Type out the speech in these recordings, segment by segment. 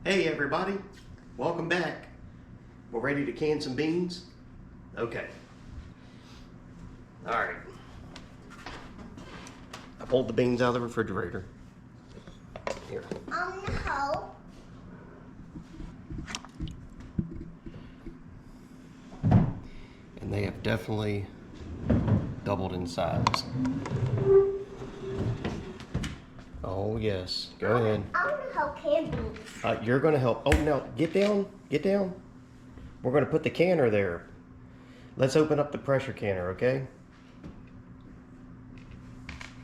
Hey everybody, welcome back. We're ready to can some beans? Okay. Alright. I pulled the beans out of the refrigerator. Here. No. And they have definitely doubled in size. Oh yes, go ahead. I want to help can beans. You're gonna help. Oh no, get down, get down. We're gonna put the canner there. Let's open up the pressure canner, okay?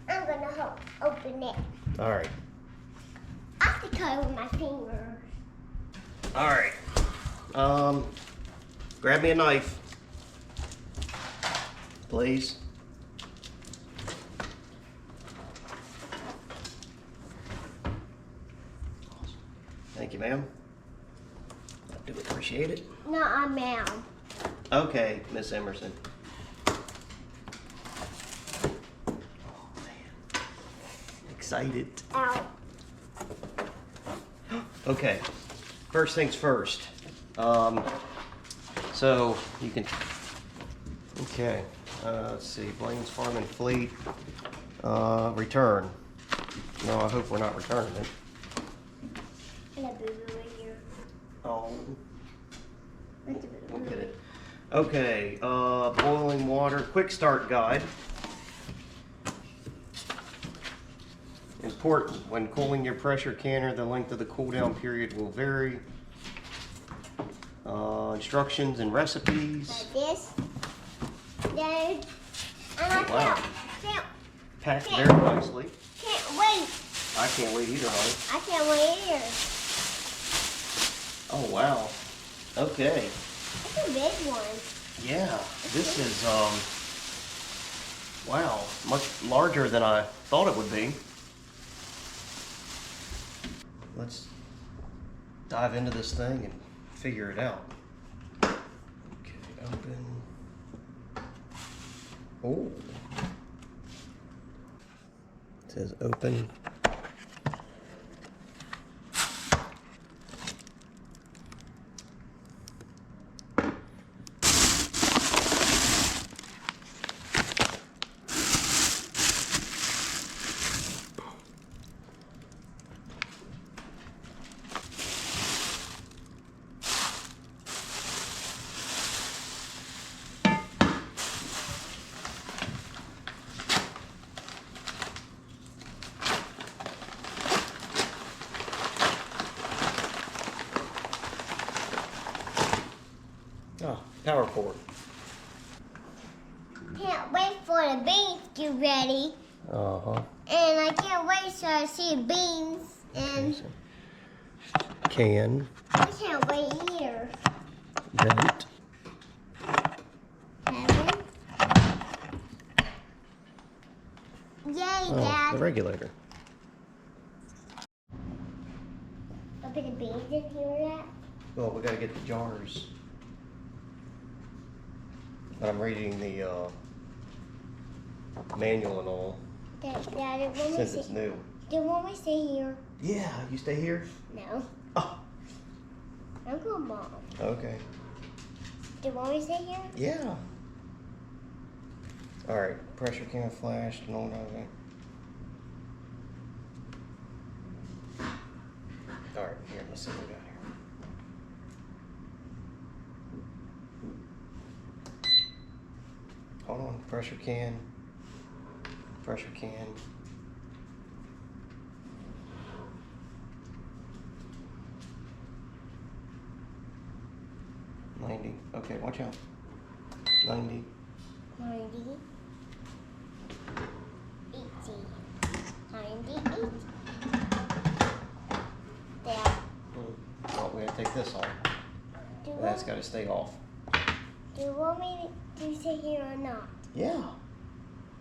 I'm going to help open it. All right. I have to cut it with my fingers. All right. Grab me a knife, please. Thank you, ma'am. I do appreciate it. No, I'm ma'am. Okay, Miss Emerson. Oh man, excited. Ow. Okay, first things first. So you can. Okay, let's see. Blaine's Farm and Fleet. Return. No, I hope we're not returning it. And a boo-boo right here. Oh. What's a boo-boo? We'll get it. Okay, boiling water, quick start guide. Important, when cooling your pressure canner, the length of the cool down period will vary. Instructions and recipes. Like this. Then, and I Wow. can't Packed very nicely. wait. I can't wait either, honey. I can't wait either. Oh, wow. Okay. It's a big one. Yeah, this is, wow, much larger than I thought it would be. Let's dive into this thing and figure it out. Okay, open. Oh. It says open. Oh, power cord. Can't wait for the beans to get ready. Uh-huh. And I can't wait till I see beans. And Can. I can't wait either. Vent. 7. Yay, Oh, Dad. the regulator. I'll put the beans in here, Dad. Well, we gotta get the jars. But I'm reading the manual and all, Dad, it won't since me it's stay. new. Do you want me to stay here? Yeah, you stay here? No. Oh, I'm going, Mom. okay. Do you want me to stay here? Yeah. Alright, pressure can flashed and all that. Alright, here, let's see what we got here. Hold on, pressure can. Pressure can. $90. Okay, watch out. $90. 90. 80. 90. 80. Dad, Oh, we gotta take this off. do you, That's gotta stay off. do you want me to stay here or not? Yeah.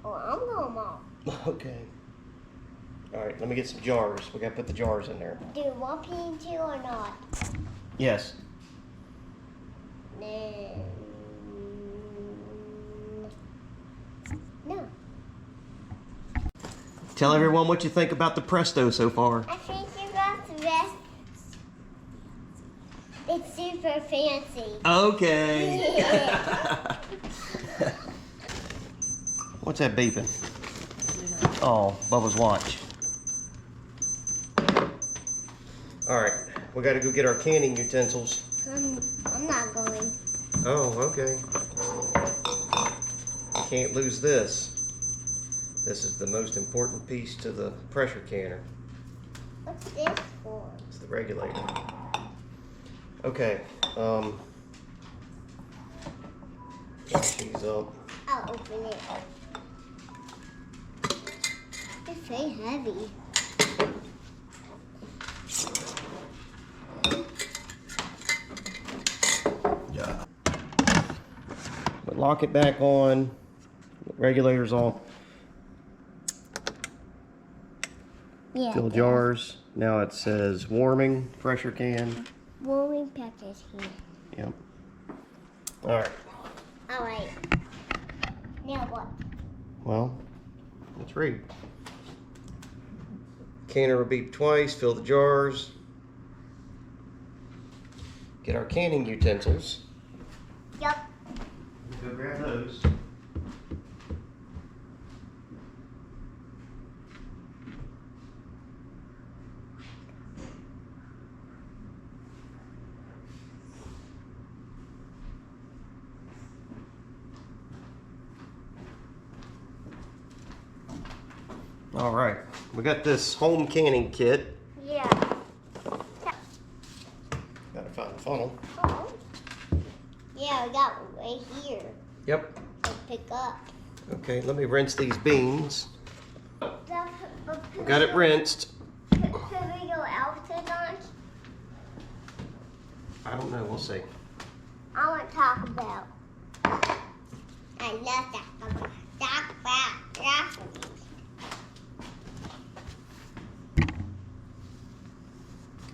Oh, I'm going, Mom. Okay. Alright, let me get some jars. We gotta put the jars in there. Do you want me to or not? Yes. No. No. Tell everyone what you think about the Presto so far. I think you got the best It's super fancy. Okay. Yeah. What's that beeping? Oh, Bubba's watch. All right, we got to go get our canning utensils. I'm not going. Oh, okay. You can't lose this. This is the most important piece to the pressure canner. What's this for? It's the regulator. Okay. She's up. I'll open it. It's very heavy. Yeah. But lock it back on. Regulator's off. Yeah. Fill jars. Now it says warming pressure can. Warming package here. Yep. All right. All right. Now what? Well, let's read. Canner will beep twice. Fill the jars. Get our canning utensils. Yup. Go grab those. All right, we got this home canning kit. Yeah. Gotta find the funnel. Oh. Yeah, we got one right here. Yep. To pick up. Okay, let me rinse these beans. Got Got it rinsed. Could we go out to lunch? I don't know, we'll see. I want to talk about. I love that. Talk about recipes.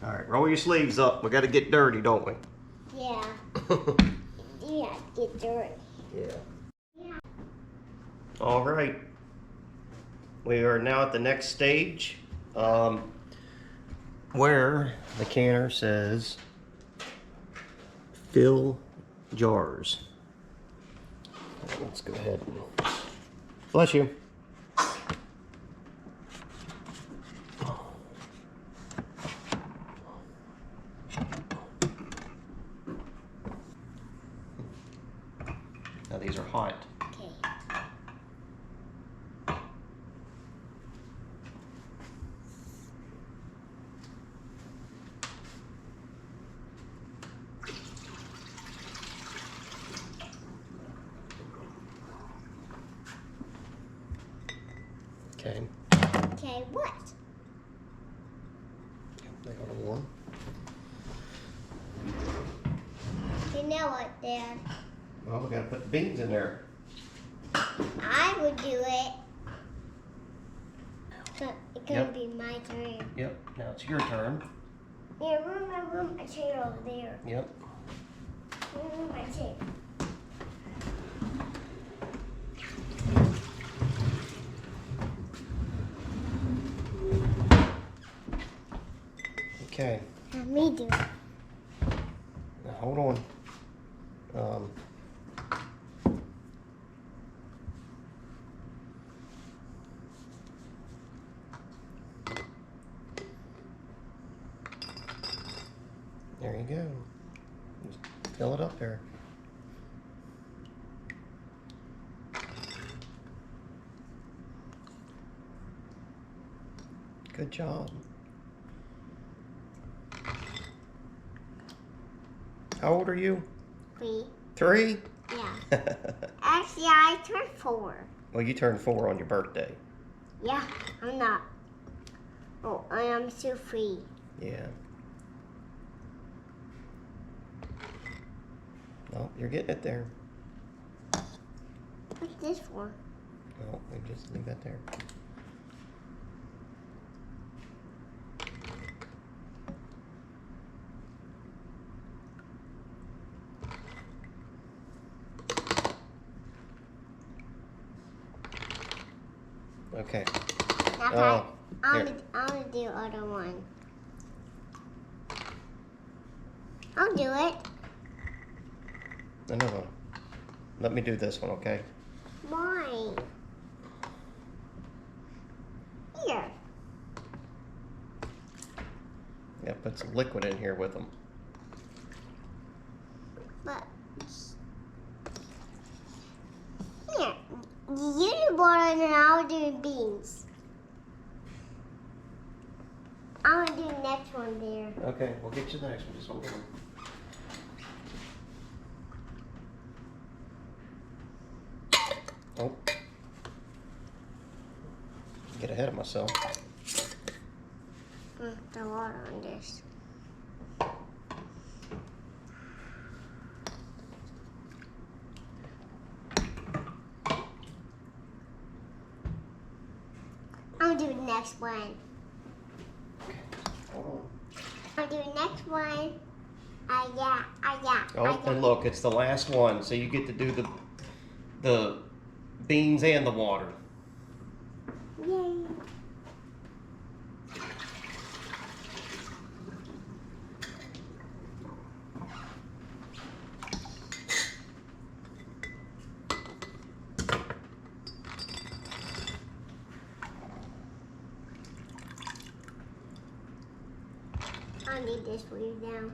All right, roll your sleeves up. We gotta get dirty, don't we? Yeah. Yeah, get dirty. Yeah. Yeah. All right. We are now at the next stage, where the canner says fill jars. Let's go ahead and bless you. Now these are hot. Okay. Okay. Okay, what? They got a warm. You know what, Dad? Well, we gotta put the beans in there. I would do it. So it's gonna Yep. be my turn. Yep. Now it's your turn. Yeah, remember my chair over there. Yep. Remember my chair. Okay. Let me do it. Now hold on. There you go. Just fill it up there. Good job. How old are you? 3. 3? Yeah. Actually, I turned 4. Well, you turned 4 on your birthday. Yeah, I'm not. Oh, I am still 3. Yeah. Oh, you're getting it there. What's this for? Oh, we just leave that there. Okay. Now, Oh, I'm here. gonna do the other one. Oh, I'll do it. No. Let me do this one, okay? Mine. Here. Yeah, put some liquid in here with them. But here, you do water and then I'll do beans. I'm gonna do the next one there. Okay, we'll get you the next one. Just hold on. Oh. Get ahead of myself. The water on this. I'm gonna do the next one. Hold I'm gonna do the next one. on. Oh, and look, it's the last one, so you get to do the beans and the water. Yay. I need this for you now.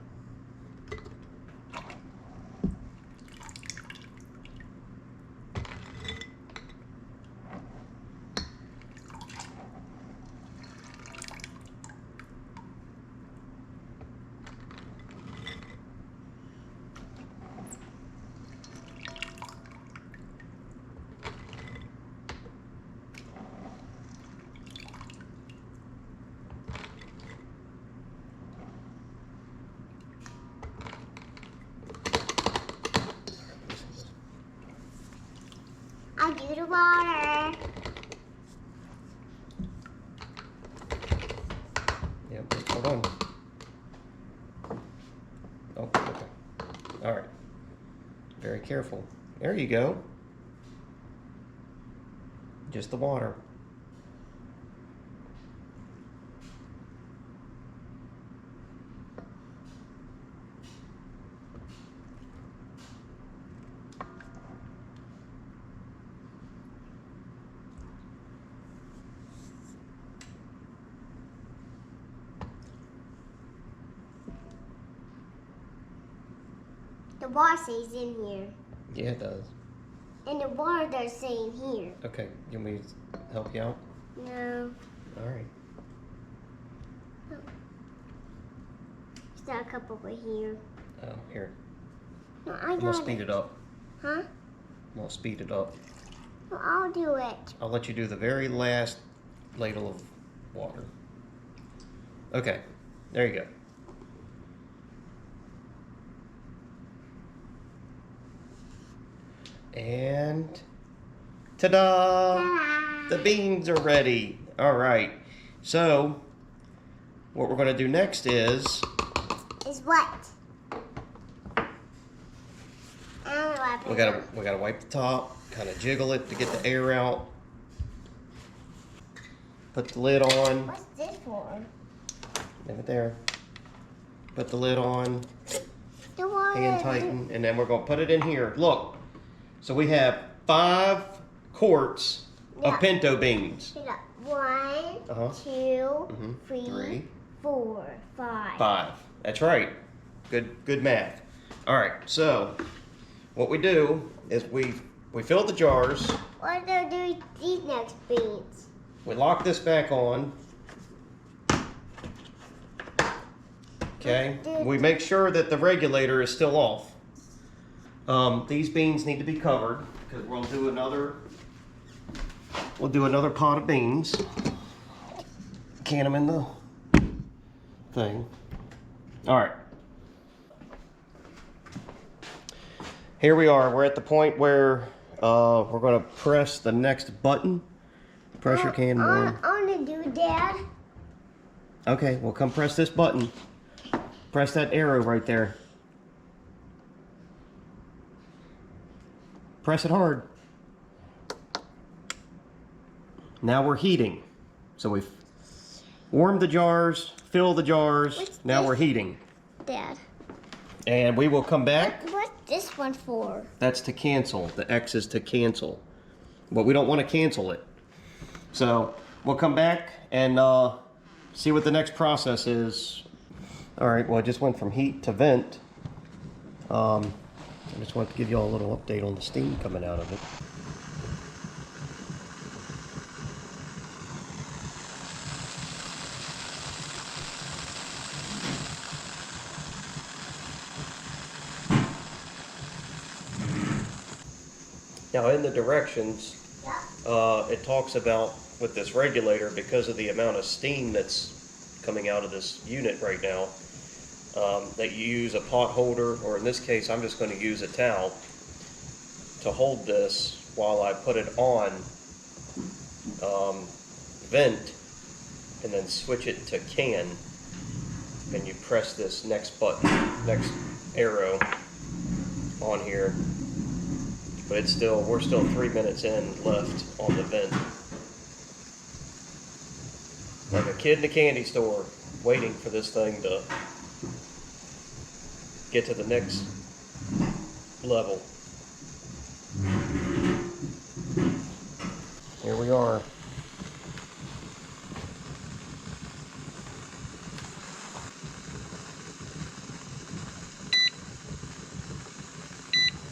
I'll do the water. Yep, hold on. Oh, okay. All right. Very careful. There you go. Just the water. The water stays in here. Yeah, it does. And the water does stay in here. Okay, you want me to help you out? No. All right. There's not a cup over here. Oh, here. No, I'm I gonna got speed it. it up. Huh? I'm gonna speed it up. Well, I'll do it. I'll let you do the very last ladle of water. Okay, there you go. And ta-da! Ta-da! The beans are ready. All right. So what we're going to do next is Is what? I don't know what we gotta wipe the top, kind of jiggle it to get the air out. Put the lid on. What's this for? Leave it there. Put the lid on. The water. Hand tighten, and then we're gonna put it in here. Look, so we have 5 quarts Yeah. of pinto beans. Look, 1, Uh-huh. 2, Mhm. 3, 3, 4, 5. 5. That's right. Good math. All right. So what we do is we fill the jars. What do I do with these next beans? We lock this back on. Okay. We make sure that the regulator is still off. These beans need to be covered because we'll do another pot of beans. Can them in the thing. All right. Here we are. We're at the point where we're going to press the next button. Pressure can one. I want to do, Dad. Okay, well, come press this button. Press that arrow right there. Press it hard. Now we're heating. So we've warmed the jars, filled the jars. What's Now this? we're heating. Dad. And we will come back. What's this one for? That's to cancel. The X is to cancel. But we don't want to cancel it. So we'll come back and see what the next process is. All right, well, I just went from heat to vent. I just wanted to give you all a little update on the steam coming out of it. Now in the directions, it talks about with this regulator, because of the amount of steam that's coming out of this unit right now, that you use a pot holder, or in this case I'm just going to use a towel to hold this while I put it on vent, and then switch it to can, and you press this next button, next arrow on here. But it's still, we're still 3 minutes in left on the vent. Like a kid in a candy store waiting for this thing to get to the next level. Here we are.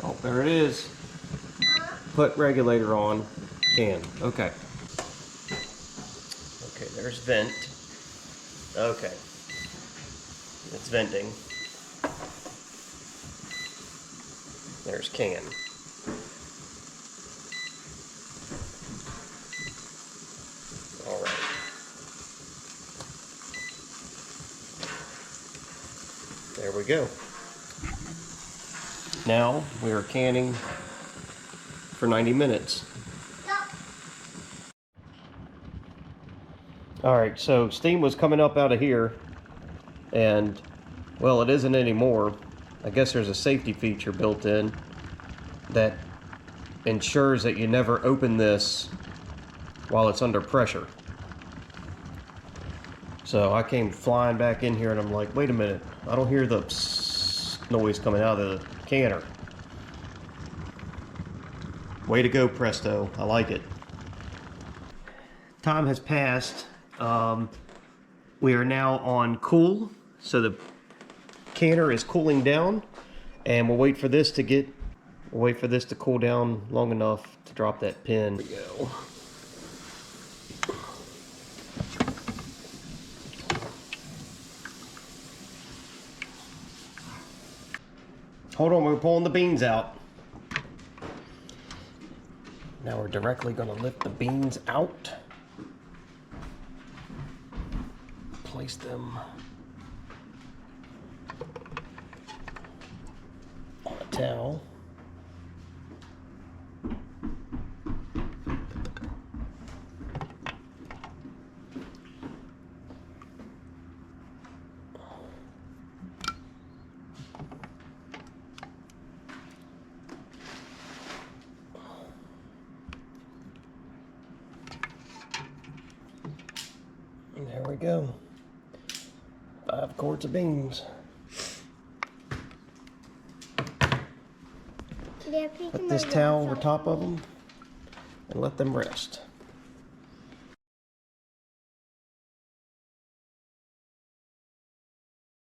Oh, there it is. Put regulator on, can. Okay. Okay, there's vent. Okay. It's venting. There's can. All right. There we go. Now we are canning for 90 minutes. Alright, so steam was coming up out of here, and, well, it isn't anymore. I guess there's a safety feature built in that ensures that you never open this while it's under pressure. So I came flying back in here and I'm like, wait a minute, I don't hear the psst noise coming out of the canner. Way to go, Presto. I like it. Time has passed. We are now on cool, so the canner is cooling down, and we'll wait for this to cool down long enough to drop that pin. There we go. Hold on, we're pulling the beans out. Now we're directly going to lift the beans out. Place them on a towel. There we go. 5 quarts of beans. Put this towel over top of them and let them rest.